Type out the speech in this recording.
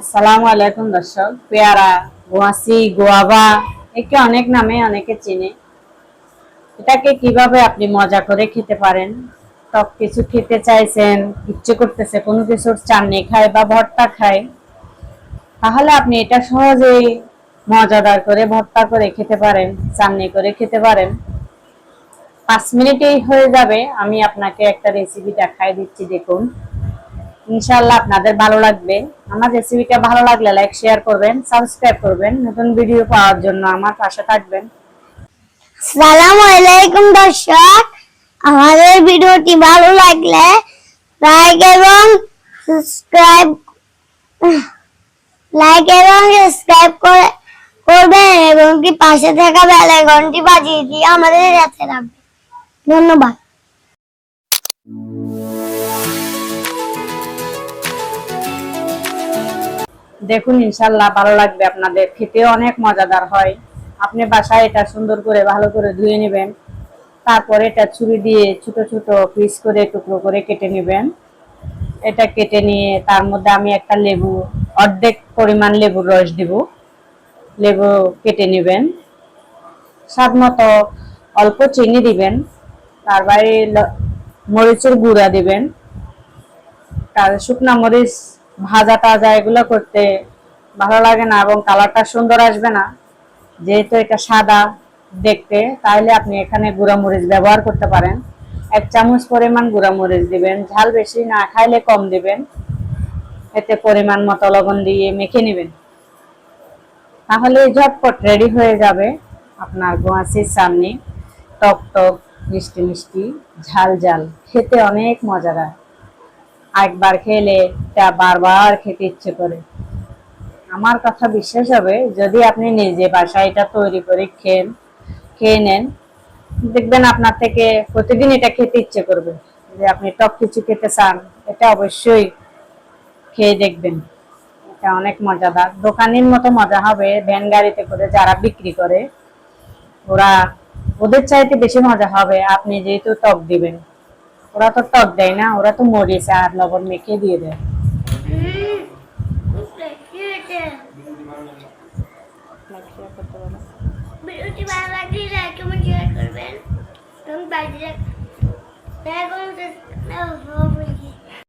আসসালামু আলাইকুম দর্শক। পেয়ারা, গোয়াসি, গোয়াভা একে অনেক নামে অনেকে চিনে। এটাকে কিভাবে আপনি মজা করে খেতে পারেন? টক কিছু খেতে চাইছেন, ইচ্ছে করতেছে কোনো কিছুর চাটনি খায় বা ভর্তা খায়, তাহলে আপনি এটা সহজেই মজাদার করে ভর্তা করে খেতে পারেন, চাটনি করে খেতে পারেন। 5 মিনিটেই হয়ে যাবে। আমি আপনাকে একটা রেসিপি দেখাই দিচ্ছি, দেখুন। ইনশাআল্লাহ আপনাদের ভালো লাগবে। আমার রেসিপিটা ভালো লাগলে লাইক শেয়ার করবেন, সাবস্ক্রাইব করবেন। নতুন ভিডিও পাওয়ার জন্য আমার পাশে থাকবেন। আসসালামু আলাইকুম দর্শক, আমাদের ভিডিওটি ভালো লাগলে লাইক এবং সাবস্ক্রাইব করবেন এবং কি পাশে থাকা বেল আইকনটি বাজিয়ে দিয়ে আমাদের সাথে রাখবেন। ধন্যবাদ। দেখুন, ইনশাআল্লাহ ভালো লাগবে আপনাদের, খেতেও অনেক মজাদার হয়। আপনি বাসায় এটা সুন্দর করে ভালো করে ধুয়ে নেবেন। তারপরে এটা ছুরি দিয়ে ছোট ছোট পিস করে টুকরো করে কেটে নেবেন। এটা কেটে নিয়ে তার মধ্যে আমি একটা লেবু, অর্ধেক পরিমাণ লেবুর রস দিব। লেবু কেটে নেবেন। স্বাদ মতো অল্প চিনি দিবেন। তার বাইরে মরিচের গুঁড়া দিবেন। তার শুকনা মরিচ ভাজা টাজা এগুলো করতে ভালো লাগে না এবং কালারটা সুন্দর আসবে না, যেহেতু এটা সাদা দেখতে, তাহলে আপনি এখানে গুঁড়া মরিচ ব্যবহার করতে পারেন। 1 চামচ পরিমাণ গুঁড়া মরিচ দিবেন। ঝাল বেশি না খাইলে কম দিবেন। এতে পরিমাণ মতো লবণ দিয়ে মেখে নেবেন। তাহলে ঝটপট রেডি হয়ে যাবে আপনার গোয়াসির চাটনি। টক টক, মিষ্টি মিষ্টি, ঝাল ঝাল, খেতে অনেক মজাদার। একবার খেলে তা বারবার খেতে ইচ্ছে করে। আমার কথা বিশ্বাস হবে যদি আপনি নিজে বাসায় এটা তৈরি করে খেয়ে নেন। দেখবেন আপনার থেকে প্রতিদিন এটা খেতে ইচ্ছে করবে। যে আপনি টক কিছু খেতে চান, এটা অবশ্যই খেয়ে দেখবেন। এটা অনেক মজাদার, দোকানের মতো মজা হবে। ভ্যান গাড়িতে করে যারা বিক্রি করে, ওরা ওদের চাইতে বেশি মজা হবে আপনি যেহেতু টক দিবেন। ওরা তো টক দেয় না, ওরা তো মরিচ আর লবণ মেখে দিয়ে দেয়। ভিডিওটি ভালো লাগলে লাইক এবং শেয়ার করবেন এবং বাজিয়ে রাখবেন।